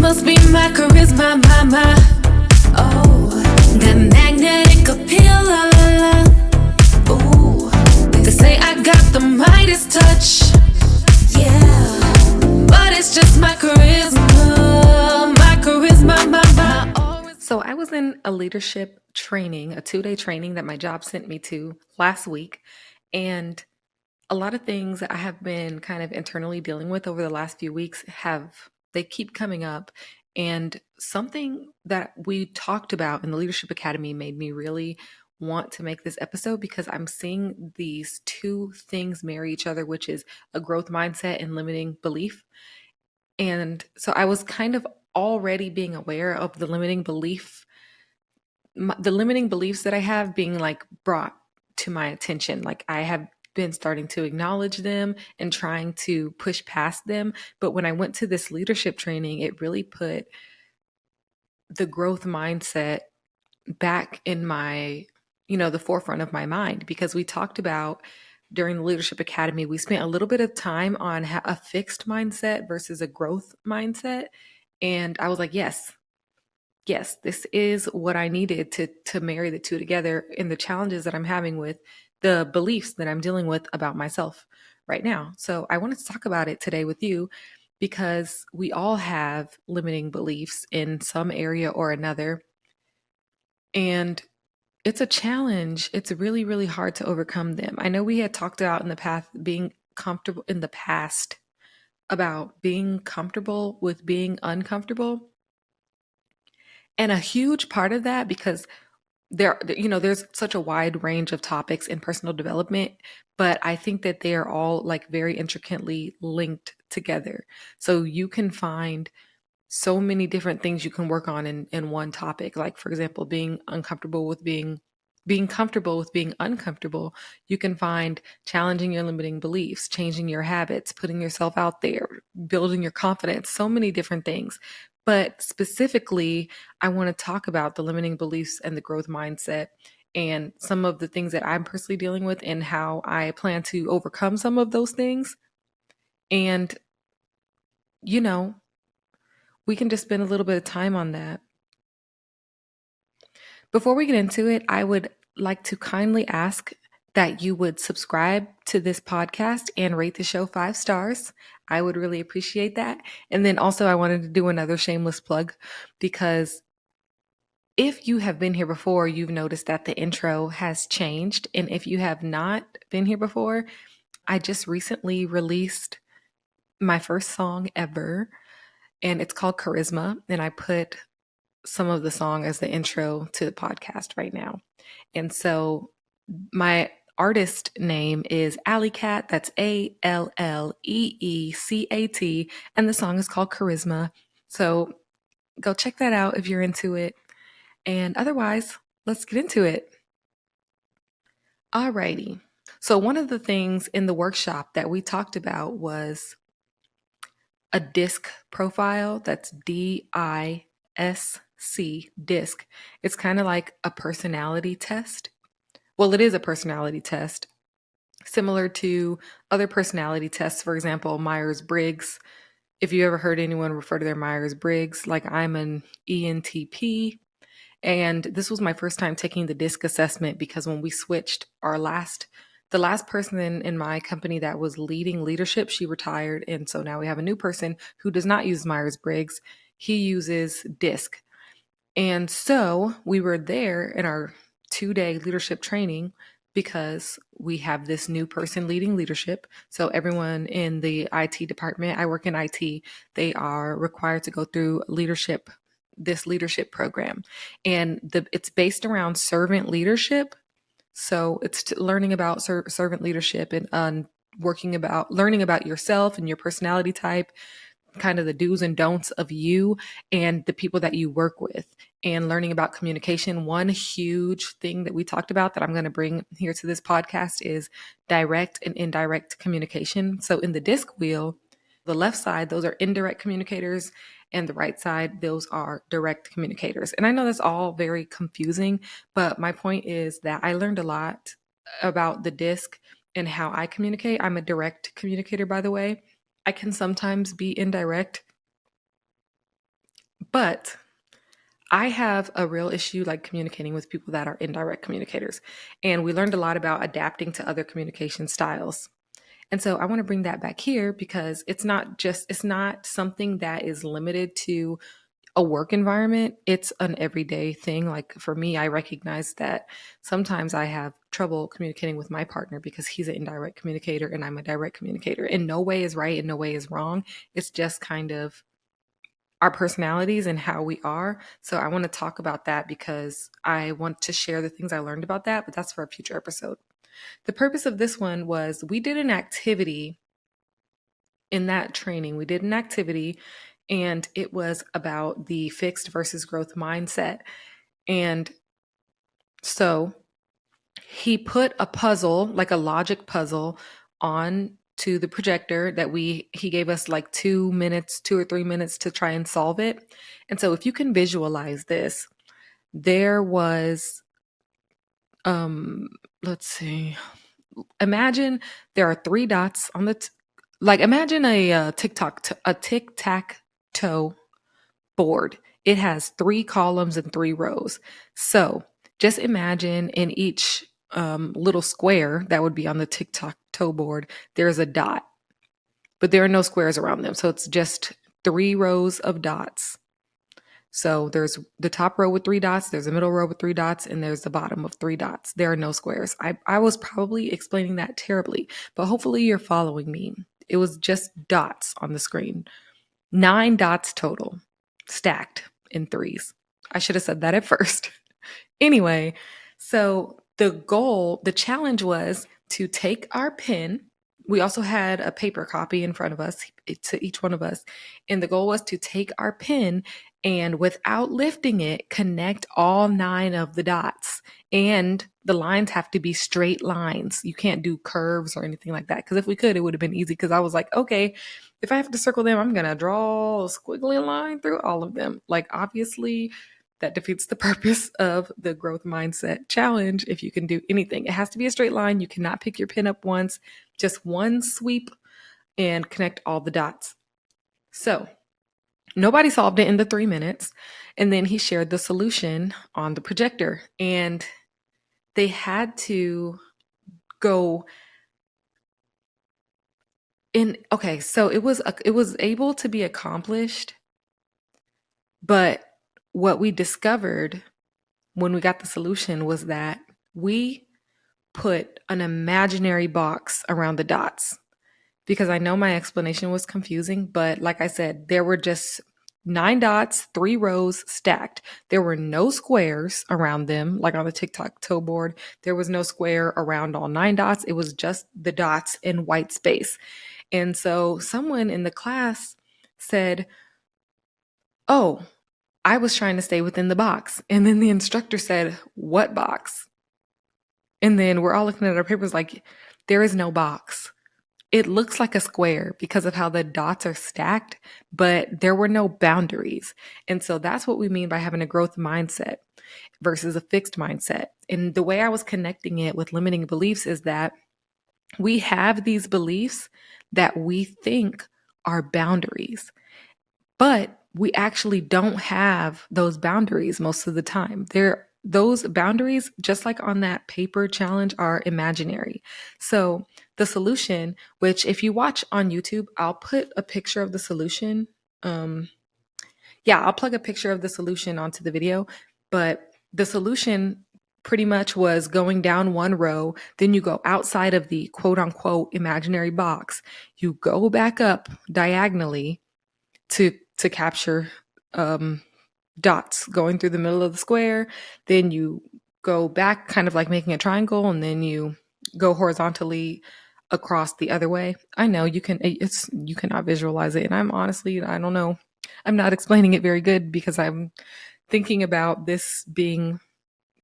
must be my charisma, my. Oh, that magnetic appeal, la la la. Ooh, they say I got the Midas touch. Yeah, but it's just my charisma, my. So I was in a leadership training, a 2-day training that my job sent me to last week, and a lot of things that I have been kind of internally dealing with over the last few weeks they keep coming up. And something that we talked about in the Leadership Academy made me really want to make this episode because I'm seeing these two things marry each other, which is a growth mindset and limiting belief. And so I was kind of already being aware of the limiting beliefs that I have being like brought to my attention. Like I have been starting to acknowledge them and trying to push past them. But when I went to this leadership training, it really put the growth mindset back in the forefront of my mind, because we talked about during the Leadership Academy, we spent a little bit of time on a fixed mindset versus a growth mindset. And I was like, yes, this is what I needed to marry the two together in the challenges that I'm having with the beliefs that I'm dealing with about myself right now. So I wanted to talk about it today with you because we all have limiting beliefs in some area or another. And it's a challenge. It's really, really hard to overcome them. I know we had talked about in the past about being comfortable with being uncomfortable. And a huge part of that, because there's such a wide range of topics in personal development, but I think that they are all like very intricately linked together. So you can find so many different things you can work on in one topic. Like, for example, being comfortable with being uncomfortable. You can find challenging your limiting beliefs, changing your habits, putting yourself out there, building your confidence, so many different things. But specifically, I want to talk about the limiting beliefs and the growth mindset and some of the things that I'm personally dealing with and how I plan to overcome some of those things. And, we can just spend a little bit of time on that. Before we get into it, I would like to kindly ask that you would subscribe to this podcast and rate the show 5 stars. I would really appreciate that. And then also I wanted to do another shameless plug, because if you have been here before, you've noticed that the intro has changed. And if you have not been here before, I just recently released my first song ever, and it's called Charisma. And I put some of the song as the intro to the podcast right now. And so my artist name is Alleecat. That's Alleecat. And the song is called Charisma. So go check that out if you're into it. And otherwise, let's get into it. Alrighty. So one of the things in the workshop that we talked about was a DISC profile. That's DISC, DISC. It's kind of like a personality test. Well, it is a personality test, similar to other personality tests. For example, Myers-Briggs. If you ever heard anyone refer to their Myers-Briggs, like I'm an ENTP. And this was my first time taking the DISC assessment, because when we switched the last person in my company that was leading leadership, she retired. And so now we have a new person who does not use Myers-Briggs. He uses DISC. And so we were there in our 2-day leadership training because we have this new person leading leadership. So everyone in the IT department, I work in IT, they are required to go through this leadership program. And it's based around servant leadership. So it's learning about servant leadership and learning about yourself and your personality type, kind of the do's and don'ts of you and the people that you work with, and learning about communication. One huge thing that we talked about that I'm going to bring here to this podcast is direct and indirect communication. So in the DISC wheel, the left side, those are indirect communicators, and the right side, those are direct communicators. And I know that's all very confusing, but my point is that I learned a lot about the DISC and how I communicate. I'm a direct communicator, by the way. I can sometimes be indirect. But I have a real issue like communicating with people that are indirect communicators. And we learned a lot about adapting to other communication styles. And so I want to bring that back here because it's not something that is limited to a work environment. It's an everyday thing. Like for me, I recognize that sometimes I have trouble communicating with my partner because he's an indirect communicator and I'm a direct communicator. And no way is right and no way is wrong. It's just kind of our personalities and how we are. So I want to talk about that because I want to share the things I learned about that, but that's for a future episode. The purpose of this one was we did an activity in that training. We did an activity and it was about the fixed versus growth mindset. And so he put a puzzle, like a logic puzzle, on to the projector that he gave us like 2 minutes, 2 or 3 minutes to try and solve it. And so if you can visualize this, there was let's see. Imagine there are three dots on the like imagine a tic-tac-toe board. It has 3 columns and 3 rows. So just imagine in each little square that would be on the tic-tac-toe board, there's a dot, but there are no squares around them. So it's just 3 rows of dots. So there's the top row with 3 dots, there's a middle row with 3 dots, and there's the bottom of 3 dots. There are no squares. I was probably explaining that terribly, but hopefully you're following me. It was just dots on the screen. 9 dots total, stacked in threes. I should have said that at first. Anyway, so the challenge was to take our pen. We also had a paper copy in front of us, to each one of us. And the goal was to take our pen and without lifting it, connect all 9 of the dots. And the lines have to be straight lines. You can't do curves or anything like that. Because if we could, it would have been easy. Because I was like, okay, if I have to circle them, I'm going to draw a squiggly line through all of them. Like, obviously, that defeats the purpose of the growth mindset challenge. If you can do anything, it has to be a straight line. You cannot pick your pen up once, just one sweep and connect all the dots. So nobody solved it in the 3 minutes. And then he shared the solution on the projector and they had to go in. Okay. So it was able to be accomplished. But what we discovered when we got the solution was that we put an imaginary box around the dots, because I know my explanation was confusing, but like I said, there were just 9 dots, 3 rows stacked. There were no squares around them, like on the tic-tac-toe board. There was no square around all 9 dots. It was just the dots in white space. And so someone in the class said, "Oh, I was trying to stay within the box." And then the instructor said, "What box?" And then we're all looking at our papers like, there is no box. It looks like a square because of how the dots are stacked, but there were no boundaries. And so that's what we mean by having a growth mindset versus a fixed mindset. And the way I was connecting it with limiting beliefs is that we have these beliefs that we think are boundaries, but we actually don't have those boundaries most of the time. Those boundaries, just like on that paper challenge, are imaginary. So the solution, which if you watch on YouTube, I'll put a picture of the solution. I'll plug a picture of the solution onto the video. But the solution pretty much was going down one row, then you go outside of the quote unquote imaginary box. You go back up diagonally to capture dots going through the middle of the square. Then you go back, kind of like making a triangle, and then you go horizontally across the other way. I know you cannot visualize it, and I don't know. I'm not explaining it very good because I'm thinking about this being,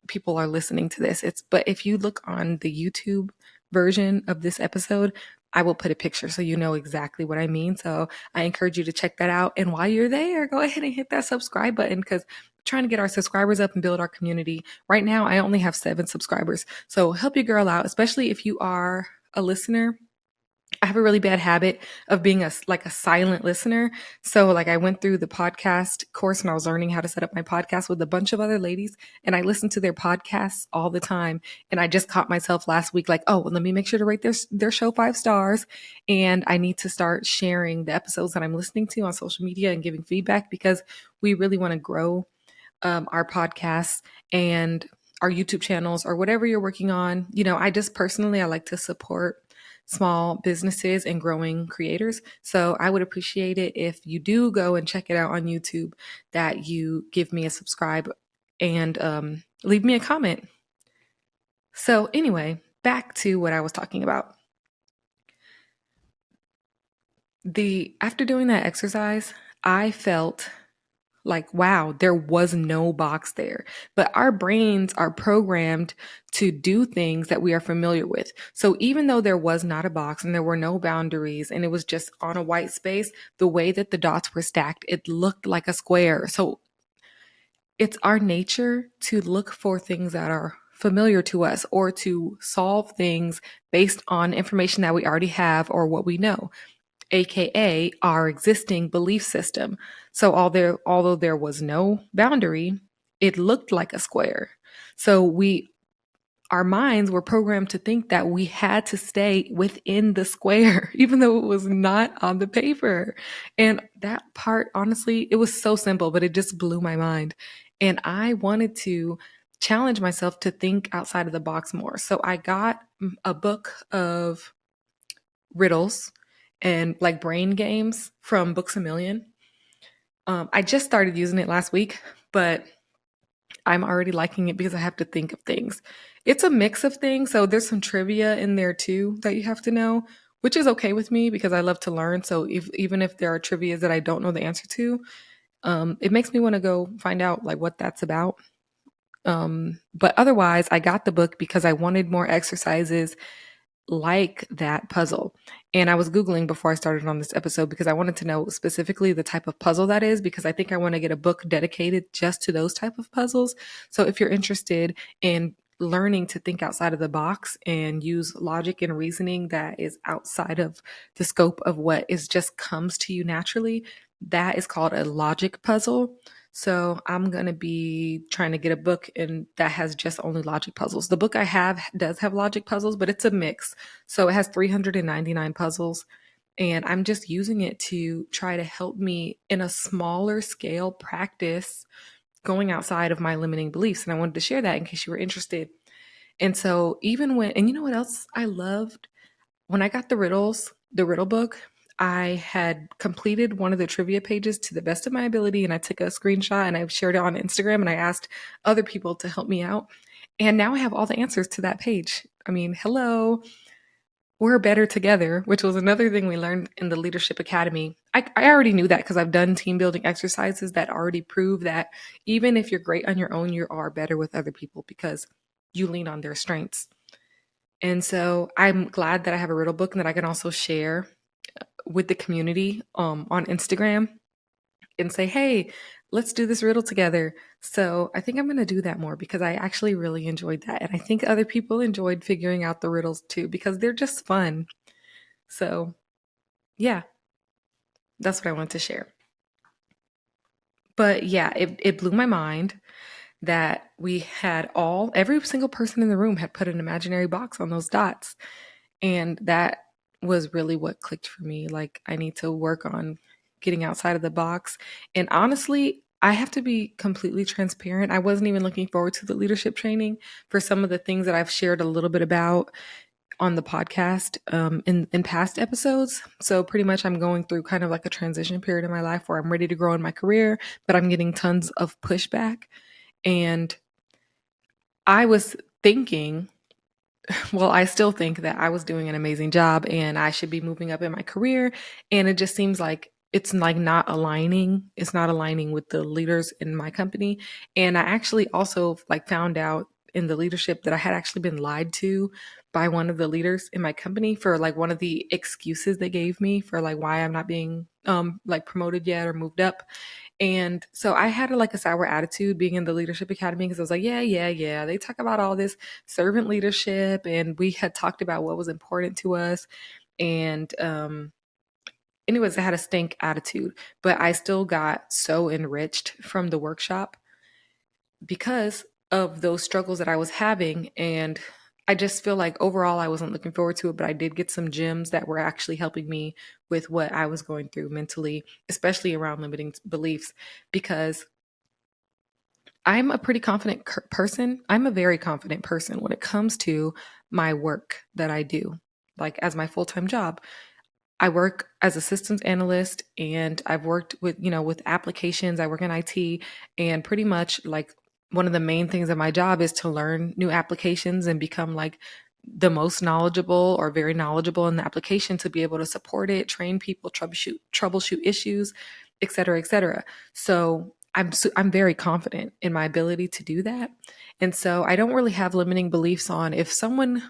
people are listening to this. But if you look on the YouTube version of this episode, I will put a picture so you know exactly what I mean. So I encourage you to check that out. And while you're there, go ahead and hit that subscribe button, because we're trying to get our subscribers up and build our community. Right now, I only have 7 subscribers. So help your girl out, especially if you are a listener. I have a really bad habit of being like a silent listener. So like I went through the podcast course and I was learning how to set up my podcast with a bunch of other ladies, and I listened to their podcasts all the time. And I just caught myself last week like, oh, well, let me make sure to rate their show 5 stars, and I need to start sharing the episodes that I'm listening to on social media and giving feedback, because we really want to grow our podcasts and our YouTube channels or whatever you're working on. I just personally, I like to support small businesses and growing creators. So I would appreciate it if you do go and check it out on YouTube, that you give me a subscribe and leave me a comment. So anyway, back to what I was talking about. After doing that exercise, I felt like, wow, there was no box there. But our brains are programmed to do things that we are familiar with. So even though there was not a box and there were no boundaries and it was just on a white space, the way that the dots were stacked, it looked like a square. So it's our nature to look for things that are familiar to us, or to solve things based on information that we already have or what we know, aka our existing belief system. So although there was no boundary, it looked like a square. So our minds were programmed to think that we had to stay within the square, even though it was not on the paper. And that part, honestly, it was so simple, but it just blew my mind. And I wanted to challenge myself to think outside of the box more. So I got a book of riddles and like brain games from Books a Million. I just started using it last week, but I'm already liking it because I have to think of things. It's a mix of things. So there's some trivia in there too that you have to know, which is okay with me because I love to learn. So even if there are trivia that I don't know the answer to, it makes me want to go find out like what that's about. But otherwise, I got the book because I wanted more exercises like that puzzle. And I was Googling before I started on this episode because I wanted to know specifically the type of puzzle that is, because I think I want to get a book dedicated just to those type of puzzles. So if you're interested in learning to think outside of the box and use logic and reasoning that is outside of the scope of what is just comes to you naturally, that is called a logic puzzle. So I'm going to be trying to get a book and that has just only logic puzzles. The book I have does have logic puzzles, but it's a mix. So it has 399 puzzles, and I'm just using it to try to help me in a smaller scale practice going outside of my limiting beliefs. And I wanted to share that in case you were interested. And so and you know what else I loved? When I got the riddle book, I had completed one of the trivia pages to the best of my ability, and I took a screenshot and I shared it on Instagram, and I asked other people to help me out. And now I have all the answers to that page. I mean, hello, we're better together, which was another thing we learned in the Leadership Academy. I already knew that because I've done team building exercises that already prove that even if you're great on your own, you are better with other people because you lean on their strengths. And so I'm glad that I have a riddle book and that I can also share with the community on Instagram and say, hey, let's do this riddle together. So I think I'm going to do that more because I actually really enjoyed that. And I think other people enjoyed figuring out the riddles too because they're just fun. So yeah, that's what I wanted to share. But yeah, it blew my mind that we had every single person in the room had put an imaginary box on those dots. And that was really what clicked for me. Like, I need to work on getting outside of the box. And honestly, I have to be completely transparent. I wasn't even looking forward to the leadership training for some of the things that I've shared a little bit about on the podcast in past episodes. So pretty much I'm going through kind of like a transition period in my life where I'm ready to grow in my career, but I'm getting tons of pushback. And I was thinking, well, I still think that I was doing an amazing job and I should be moving up in my career. And it just seems like it's like not aligning. It's not aligning with the leaders in my company. And I actually also like found out in the leadership that I had actually been lied to by one of the leaders in my company for like one of the excuses they gave me for like why I'm not being like promoted yet or moved up. And so I had like a sour attitude being in the Leadership Academy because I was like, yeah. They talk about all this servant leadership, and we had talked about what was important to us. And anyways, I had a stink attitude, but I still got so enriched from the workshop because of those struggles that I was having. And I just feel like overall I wasn't looking forward to it, but I did get some gems that were actually helping me with what I was going through mentally, especially around limiting beliefs, because I'm a pretty confident person. I'm a very confident person when it comes to my work that I do, like as my full time job. I work as a systems analyst and I've worked with, with applications. I work in IT, and pretty much like one of the main things of my job is to learn new applications and become like the most knowledgeable or very knowledgeable in the application to be able to support it, train people, troubleshoot issues, et cetera, et cetera. So I'm very confident in my ability to do that. And so I don't really have limiting beliefs on if someone,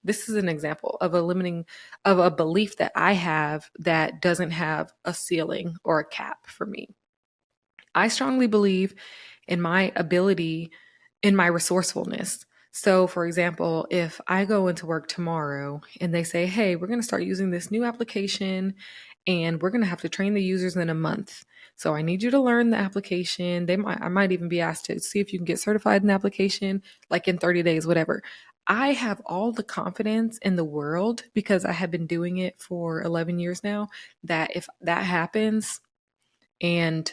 this is an example of a belief that I have that doesn't have a ceiling or a cap for me. I strongly believe in my ability, in my resourcefulness. So, for example, if I go into work tomorrow and they say, hey, we're going to start using this new application and we're going to have to train the users in a month. So I need you to learn the application. I might even be asked to see if you can get certified in the application, like in 30 days, whatever. I have all the confidence in the world because I have been doing it for 11 years now, that if that happens and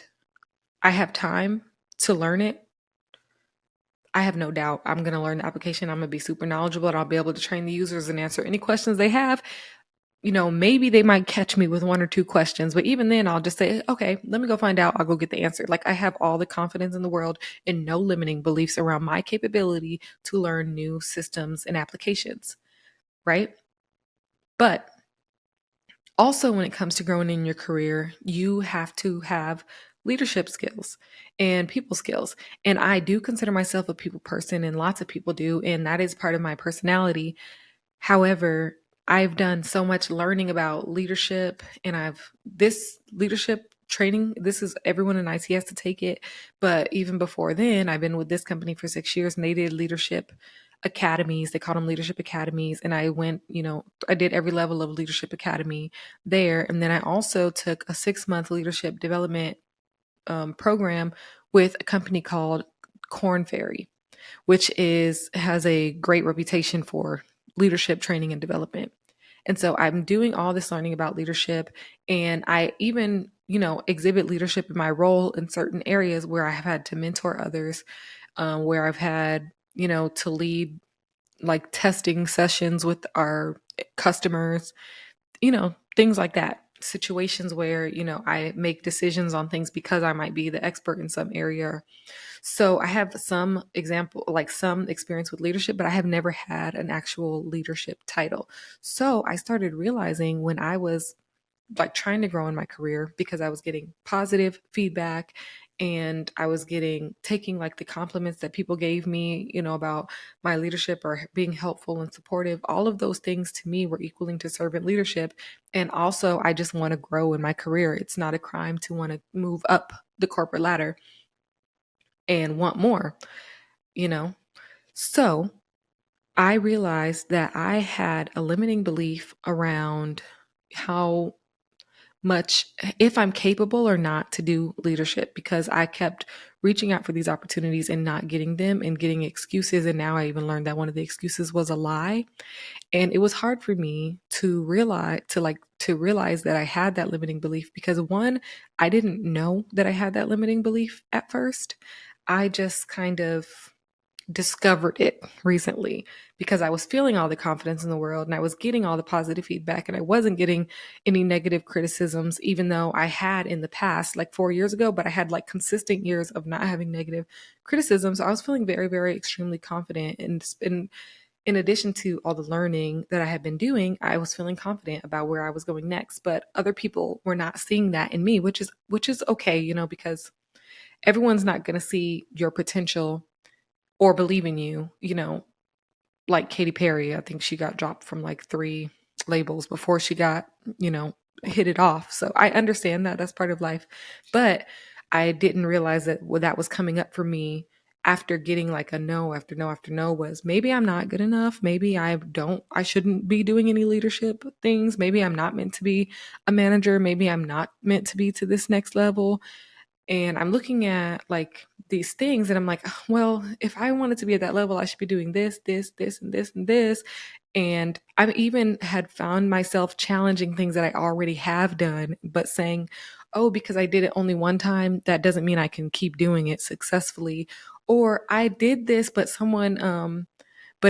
I have time to learn it, I have no doubt I'm going to learn the application. I'm going to be super knowledgeable and I'll be able to train the users and answer any questions they have. Maybe they might catch me with one or two questions, but even then I'll just say, okay, let me go find out. I'll go get the answer. Like I have all the confidence in the world and no limiting beliefs around my capability to learn new systems and applications, right? But also, when it comes to growing in your career, you have to have leadership skills and people skills. And I do consider myself a people person, and lots of people do. And that is part of my personality. However, I've done so much learning about leadership, and this leadership training, this is everyone in IT has to take it. But even before then, I've been with this company for 6 years and they did leadership academies. They called them leadership academies. And I went, I did every level of leadership academy there. And then I also took a 6-month leadership development program with a company called Corn Ferry, which has a great reputation for leadership training and development. And so I'm doing all this learning about leadership, and I even, exhibit leadership in my role in certain areas where I have had to mentor others, where I've had, to lead like testing sessions with our customers, things like that. Situations where, I make decisions on things because I might be the expert in some area. So I have some experience with leadership, but I have never had an actual leadership title. So I started realizing when I was like trying to grow in my career, because I was getting positive feedback and I was taking like the compliments that people gave me, about my leadership or being helpful and supportive. All of those things to me were equaling to servant leadership. And also, I just want to grow in my career. It's not a crime to want to move up the corporate ladder and want more, you know? So I realized that I had a limiting belief around how much, if I'm capable or not to do leadership, because I kept reaching out for these opportunities and not getting them and getting excuses. And now I even learned that one of the excuses was a lie. And it was hard for me to realize that I had that limiting belief because, one, I didn't know that I had that limiting belief at first. I just kind of discovered it recently because I was feeling all the confidence in the world and I was getting all the positive feedback and I wasn't getting any negative criticisms, even though I had in the past, like 4 years ago, but I had like consistent years of not having negative criticisms. So I was feeling very, very extremely confident. And in addition to all the learning that I had been doing, I was feeling confident about where I was going next. But other people were not seeing that in me, which is okay, because everyone's not going to see your potential or believe in you, like Katy Perry. I think she got dropped from like 3 labels before she got, hit it off. So I understand that that's part of life, but I didn't realize that that was coming up for me after getting like a no after no after no was maybe I'm not good enough. Maybe I shouldn't be doing any leadership things. Maybe I'm not meant to be a manager. Maybe I'm not meant to be to this next level. And I'm looking at like these things and I'm like, well, if I wanted to be at that level, I should be doing this, this, this, and this, and this. And I even had found myself challenging things that I already have done, but saying, oh, because I did it only one time, that doesn't mean I can keep doing it successfully. Or I did this, but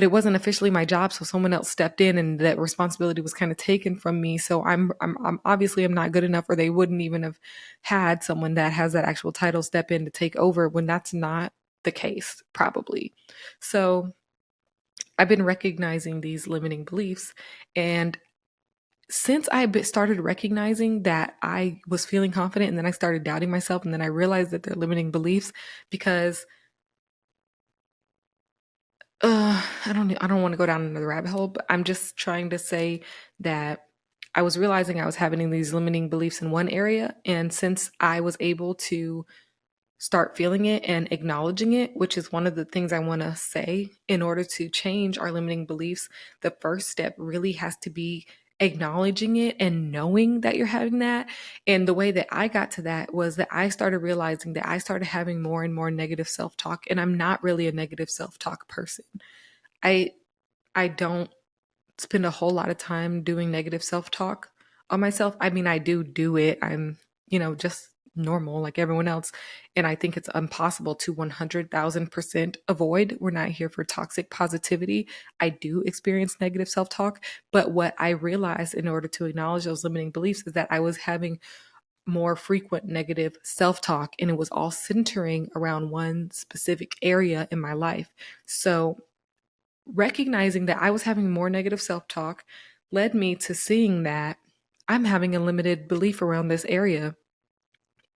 it wasn't officially my job, so someone else stepped in and that responsibility was kind of taken from me. So I'm obviously I'm not good enough, or they wouldn't even have had someone that has that actual title step in to take over when that's not the case, probably. So I've been recognizing these limiting beliefs. And since started recognizing that I was feeling confident and then I started doubting myself and then I realized that they're limiting beliefs because I don't want to go down another rabbit hole, but I'm just trying to say that I was realizing I was having these limiting beliefs in one area. And since I was able to start feeling it and acknowledging it, which is one of the things I want to say in order to change our limiting beliefs, the first step really has to be acknowledging it and knowing that you're having that. And the way that I got to that was that I started realizing that I started having more and more negative self-talk, and I'm not really a negative self-talk person. I I don't spend a whole lot of time doing negative self-talk on myself. I mean, I do it. I'm, just normal like everyone else. And I think it's impossible to 100,000% avoid. We're not here for toxic positivity. I do experience negative self-talk. But what I realized in order to acknowledge those limiting beliefs is that I was having more frequent negative self-talk, and it was all centering around one specific area in my life. So recognizing that I was having more negative self talk led me to seeing that I'm having a limited belief around this area.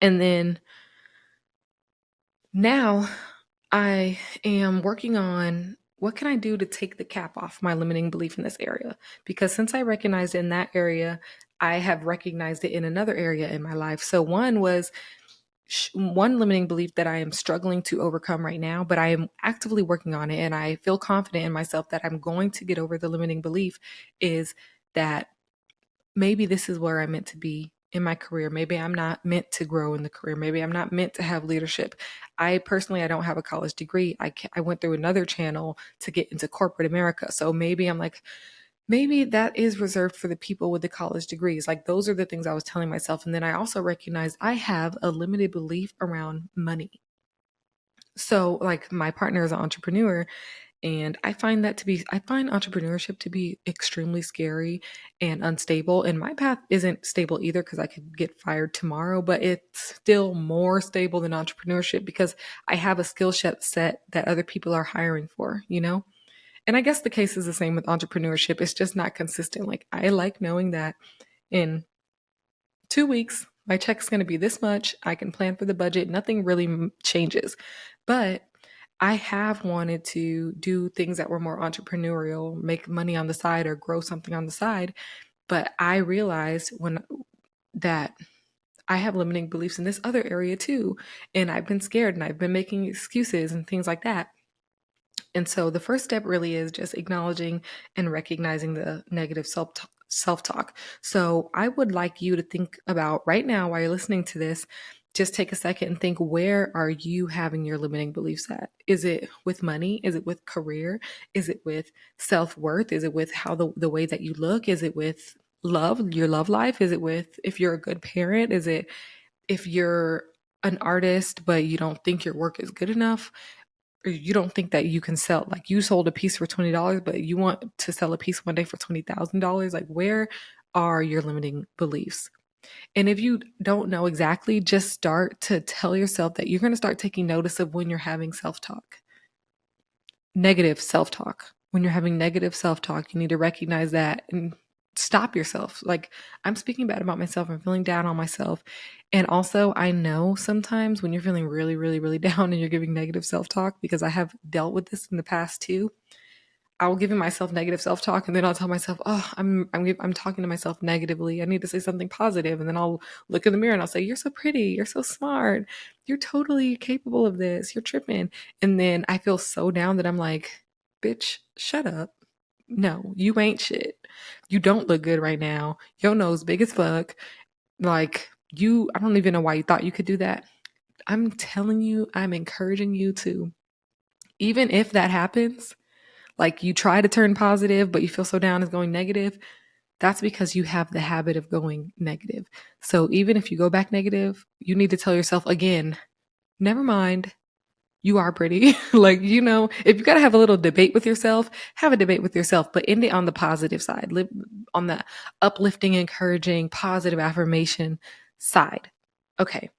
And then now I am working on what can I do to take the cap off my limiting belief in this area? Because since I recognized it in that area, I have recognized it in another area in my life. So one limiting belief that I am struggling to overcome right now, but I am actively working on it and I feel confident in myself that I'm going to get over the limiting belief, is that maybe this is where I'm meant to be in my career. Maybe I'm not meant to grow in the career. Maybe I'm not meant to have leadership. I don't have a college degree. I went through another channel to get into corporate America. So maybe I'm like, maybe that is reserved for the people with the college degrees. Like those are the things I was telling myself. And then I also recognized I have a limited belief around money. So like my partner is an entrepreneur, and I find entrepreneurship to be extremely scary and unstable. And my path isn't stable either because I could get fired tomorrow, but it's still more stable than entrepreneurship because I have a skill set that other people are hiring for, you know? And I guess the case is the same with entrepreneurship. It's just not consistent. Like I like knowing that in 2 weeks, my check's going to be this much. I can plan for the budget. Nothing really changes. But I have wanted to do things that were more entrepreneurial, make money on the side or grow something on the side. But I realized that I have limiting beliefs in this other area too. And I've been scared and I've been making excuses and things like that. And so the first step really is just acknowledging and recognizing the negative self-talk. So I would like you to think about right now while you're listening to this, just take a second and think, where are you having your limiting beliefs at? Is it with money? Is it with career? Is it with self-worth? Is it with how the way that you look? Is it with love, your love life? Is it with if you're a good parent? Is it if you're an artist but you don't think your work is good enough? Or you don't think that you can sell, like you sold a piece for $20, but you want to sell a piece one day for $20,000. Like, where are your limiting beliefs? And if you don't know exactly, just start to tell yourself that you're going to start taking notice of when you're having self-talk, negative self-talk. When you're having negative self-talk, you need to recognize that and stop yourself. Like, I'm speaking bad about myself. I'm feeling down on myself. And also, I know sometimes when you're feeling really, really, really down and you're giving negative self-talk, because I have dealt with this in the past too, I'll give myself negative self-talk, and then I'll tell myself, "Oh, I'm talking to myself negatively. I need to say something positive." And then I'll look in the mirror and I'll say, "You're so pretty. You're so smart. You're totally capable of this. You're tripping." And then I feel so down that I'm like, "Bitch, shut up. No, you ain't shit. You don't look good right now. Your nose big as fuck. Like, I don't even know why you thought you could do that." I'm telling you, I'm encouraging you to, even if that happens, like you try to turn positive, but you feel so down it's going negative, that's because you have the habit of going negative. So even if you go back negative, you need to tell yourself again, never mind, you are pretty. Like, if you got to have a little debate with yourself, have a debate with yourself, but end it on the positive side, live on the uplifting, encouraging, positive affirmation side. Okay.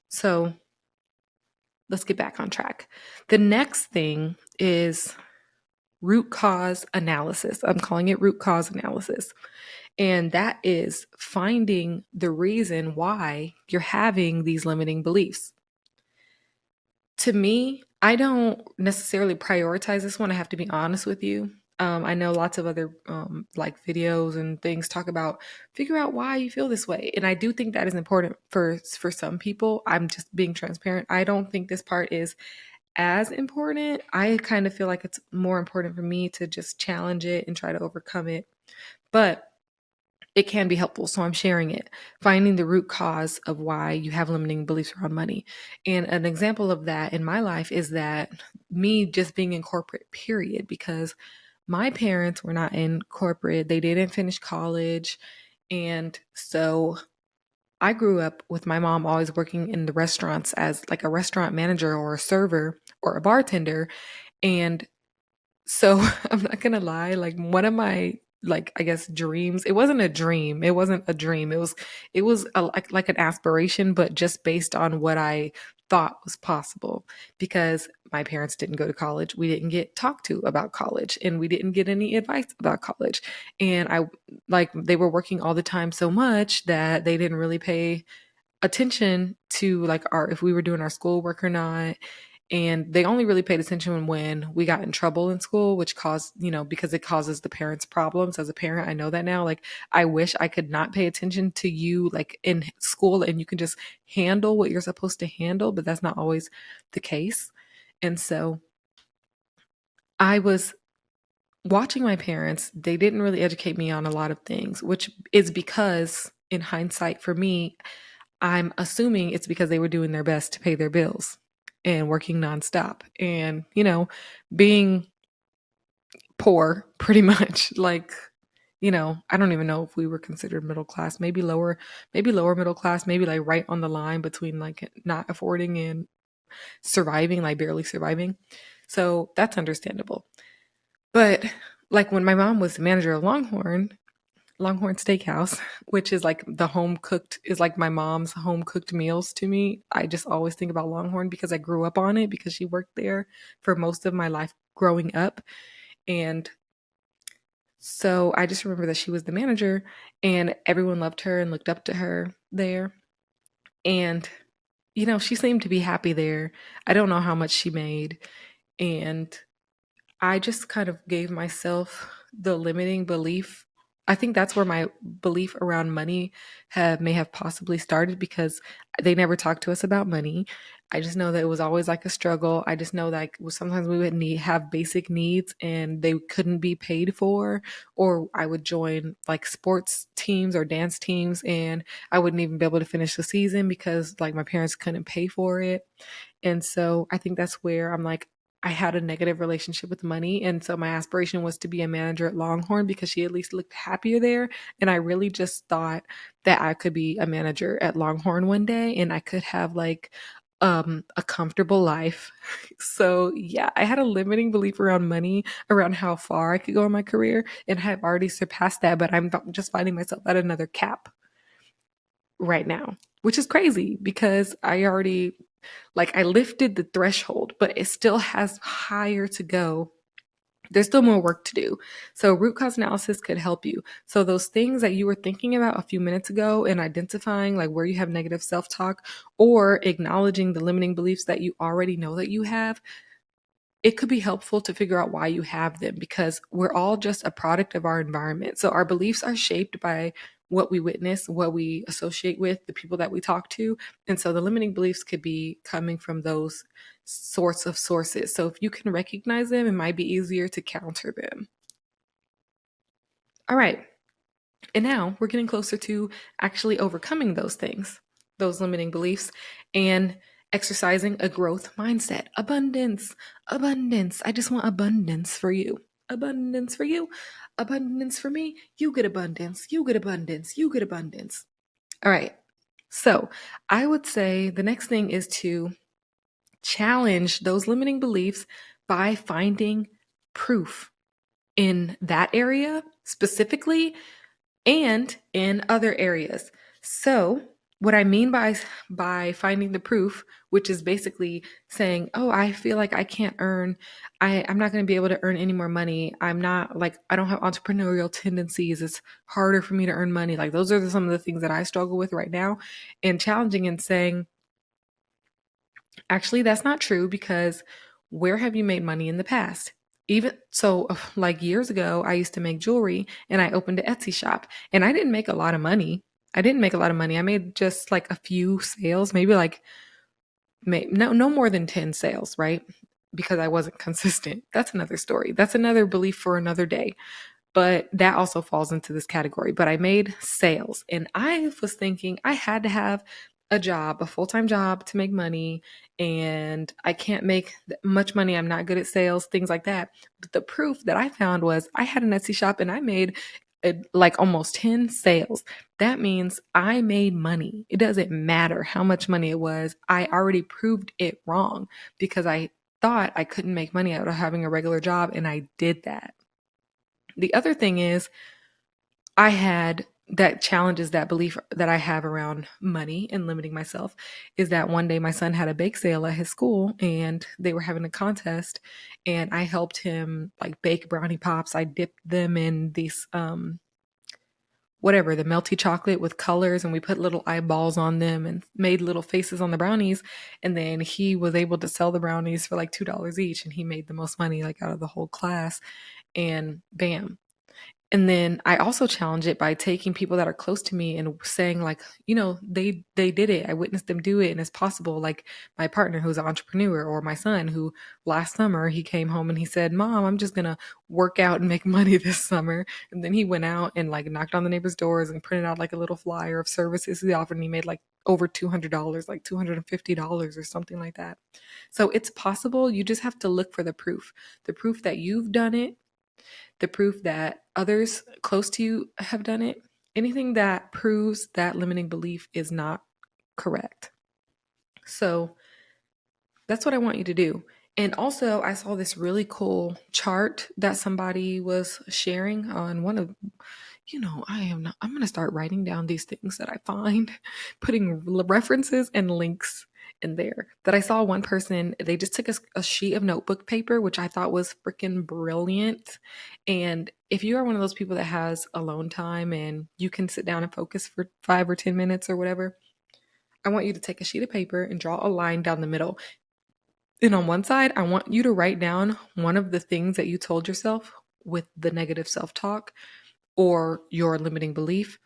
So let's get back on track. The next thing is root cause analysis. I'm calling it root cause analysis. And that is finding the reason why you're having these limiting beliefs. To me, I don't necessarily prioritize this one. I have to be honest with you. I know lots of other like videos and things talk about figure out why you feel this way, and I do think that is important for some people. I'm just being transparent. I don't think this part is as important. I kind of feel like it's more important for me to just challenge it and try to overcome it. But it can be helpful. So I'm sharing it, finding the root cause of why you have limiting beliefs around money. And an example of that in my life is that me just being in corporate, period, because my parents were not in corporate. They didn't finish college. And so I grew up with my mom always working in the restaurants as like a restaurant manager or a server or a bartender. And so I'm not gonna lie, like one of my, like, I guess dreams, it wasn't a dream. It wasn't a dream. It was like an aspiration, but just based on what I thought was possible, because my parents didn't go to college. We didn't get talked to about college, and we didn't get any advice about college. And they were working all the time so much that they didn't really pay attention to like our if we were doing our schoolwork or not. And they only really paid attention when we got in trouble in school, which caused, because it causes the parents problems. As a parent, I know that now. Like, I wish I could not pay attention to you like in school and you can just handle what you're supposed to handle, but that's not always the case. And so I was watching my parents. They didn't really educate me on a lot of things, which is because in hindsight for me, I'm assuming it's because they were doing their best to pay their bills and working nonstop and, being poor pretty much. Like, I don't even know if we were considered middle class, maybe lower middle class, maybe like right on the line between like not affording and surviving, like barely surviving. So that's understandable. But like when my mom was the manager of Longhorn Steakhouse, which is like is like my mom's home cooked meals to me. I just always think about Longhorn because I grew up on it because she worked there for most of my life growing up. And so I just remember that she was the manager and everyone loved her and looked up to her there. And, she seemed to be happy there. I don't know how much she made. And I just kind of gave myself the limiting belief. I think that's where my belief around money may have possibly started because they never talked to us about money. I just know that it was always like a struggle. I just know that sometimes we would have basic needs and they couldn't be paid for, or I would join like sports teams or dance teams and I wouldn't even be able to finish the season because like my parents couldn't pay for it. And so I think that's where I'm like, I had a negative relationship with money. And so my aspiration was to be a manager at Longhorn because she at least looked happier there. And I really just thought that I could be a manager at Longhorn one day and I could have like a comfortable life. So yeah, I had a limiting belief around money, around how far I could go in my career, and have already surpassed that, but I'm just finding myself at another cap right now, which is crazy because I lifted the threshold, but it still has higher to go. There's still more work to do. So root cause analysis could help you. So those things that you were thinking about a few minutes ago and identifying like where you have negative self-talk or acknowledging the limiting beliefs that you already know that you have, it could be helpful to figure out why you have them, because we're all just a product of our environment. So our beliefs are shaped by what we witness, what we associate with, the people that we talk to. And so the limiting beliefs could be coming from those sorts of sources. So if you can recognize them, it might be easier to counter them. All right. And now we're getting closer to actually overcoming those things, those limiting beliefs, and exercising a growth mindset. Abundance, abundance. I just want abundance for you. Abundance for you. Abundance for me. You get abundance. You get abundance. You get abundance. All right. So I would say the next thing is to challenge those limiting beliefs by finding proof in that area specifically and in other areas. So, what I mean by finding the proof, which is basically saying, "Oh, I feel like I can't earn I'm not going to be able to earn any more money. I'm not like I don't have entrepreneurial tendencies. It's harder for me to earn money." Like those are some of the things that I struggle with right now, and challenging and saying, "Actually, that's not true, because where have you made money in the past?" Even so, like years ago, I used to make jewelry and I opened an Etsy shop, and I didn't make a lot of money. I didn't make a lot of money. I made just like a few sales, maybe like no more than 10 sales, right? Because I wasn't consistent. That's another story. That's another belief for another day. But that also falls into this category. But I made sales, and I was thinking I had to have a job, a full-time job to make money, and I can't make much money. I'm not good at sales, things like that. But the proof that I found was I had an Etsy shop and I made like almost 10 sales. That means I made money. It doesn't matter how much money it was. I already proved it wrong because I thought I couldn't make money out of having a regular job, and I did that. The other thing is, I had that challenges that belief that I have around money and limiting myself is that one day my son had a bake sale at his school and they were having a contest, and I helped him like bake brownie pops. I dipped them in these whatever, the melty chocolate with colors, and we put little eyeballs on them and made little faces on the brownies, and then he was able to sell the brownies for like $2 each, and he made the most money like out of the whole class, and bam. And then I also challenge it by taking people that are close to me and saying like, they did it. I witnessed them do it and it's possible. Like my partner who's an entrepreneur, or my son who last summer he came home and he said, "Mom, I'm just going to work out and make money this summer." And then he went out and like knocked on the neighbors' doors and printed out like a little flyer of services he offered, and he made like over $200, like $250 or something like that. So it's possible. You just have to look for the proof that you've done it, the proof that others close to you have done it, anything that proves that limiting belief is not correct. So that's what I want you to do. And also, I saw this really cool chart that somebody was sharing on one of, I'm going to start writing down these things that I find, putting references and links in there. That I saw one person, they just took a sheet of notebook paper, which I thought was freaking brilliant. And if you are one of those people that has alone time and you can sit down and focus for 5 or 10 minutes or whatever, I want you to take a sheet of paper and draw a line down the middle. And on one side, I want you to write down one of the things that you told yourself with the negative self-talk or your limiting belief,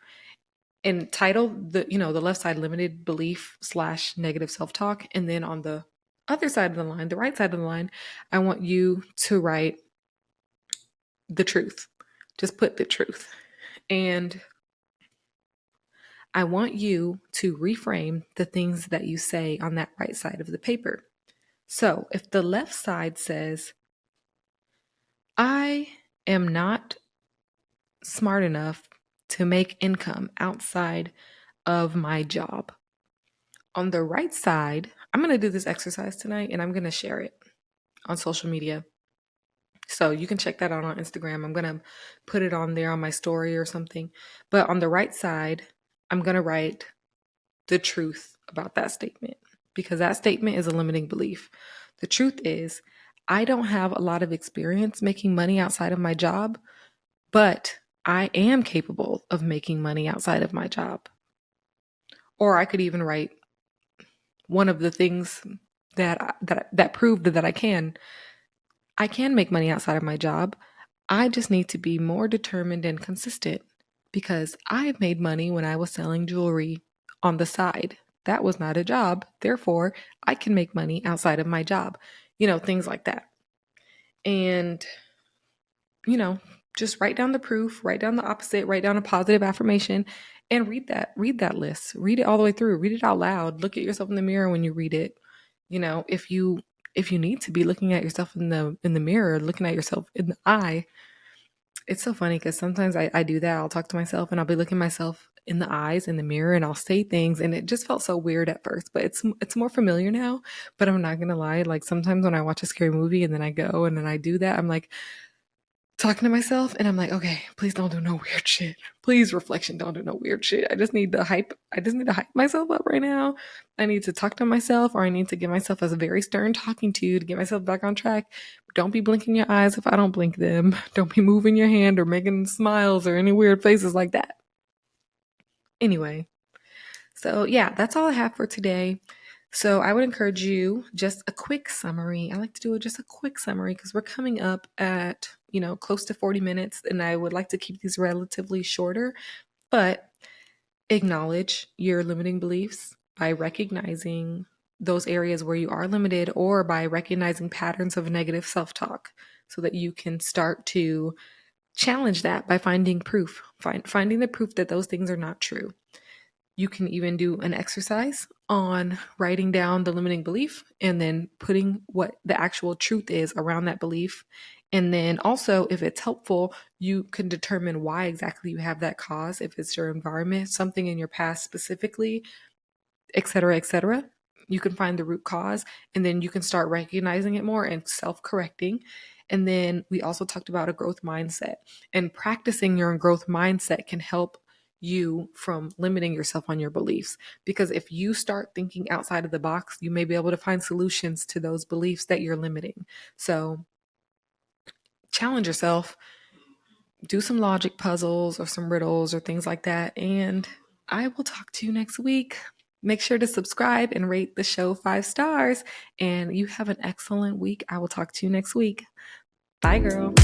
and title the left side limited belief / negative self-talk. And then on the other side of the line, the right side of the line, I want you to write the truth. Just put the truth. And I want you to reframe the things that you say on that right side of the paper. So if the left side says, "I am not smart enough to make income outside of my job." On the right side, I'm going to do this exercise tonight and I'm going to share it on social media. So you can check that out on Instagram. I'm going to put it on there on my story or something. But on the right side, I'm going to write the truth about that statement, because that statement is a limiting belief. The truth is, I don't have a lot of experience making money outside of my job, but I am capable of making money outside of my job. Or I could even write one of the things that prove that I can. I can make money outside of my job. I just need to be more determined and consistent because I made money when I was selling jewelry on the side. That was not a job. Therefore, I can make money outside of my job. Things like that. And, you know, just write down the proof, write down the opposite, write down a positive affirmation and read that list. Read it all the way through. Read it out loud. Look at yourself in the mirror when you read it. If you need to be looking at yourself in the mirror, looking at yourself in the eye. It's so funny because sometimes I do that. I'll talk to myself and I'll be looking myself in the eyes in the mirror and I'll say things and it just felt so weird at first, but it's more familiar now. But I'm not gonna lie, like sometimes when I watch a scary movie and then I go and then I do that, I'm like talking to myself and I'm like, okay, please don't do no weird shit. Please, reflection, don't do no weird shit. I just need to hype myself up right now. I need to talk to myself or I need to give myself a very stern talking to get myself back on track. Don't be blinking your eyes if I don't blink them. Don't be moving your hand or making smiles or any weird faces like that. Anyway, so yeah, that's all I have for today. So I would encourage you just a quick summary. I like to do just a quick summary because we're coming up at, close to 40 minutes and I would like to keep these relatively shorter, but acknowledge your limiting beliefs by recognizing those areas where you are limited or by recognizing patterns of negative self-talk so that you can start to challenge that by finding proof, finding the proof that those things are not true. You can even do an exercise on writing down the limiting belief and then putting what the actual truth is around that belief. And then also, if it's helpful, you can determine why exactly you have that cause, if it's your environment, something in your past specifically, et cetera, et cetera. You can find the root cause and then you can start recognizing it more and self-correcting. And then we also talked about a growth mindset, and practicing your growth mindset can help you from limiting yourself on your beliefs. Because if you start thinking outside of the box, you may be able to find solutions to those beliefs that you're limiting. So challenge yourself, do some logic puzzles or some riddles or things like that. And I will talk to you next week. Make sure to subscribe and rate the show 5 stars. And you have an excellent week. I will talk to you next week. Bye, girl.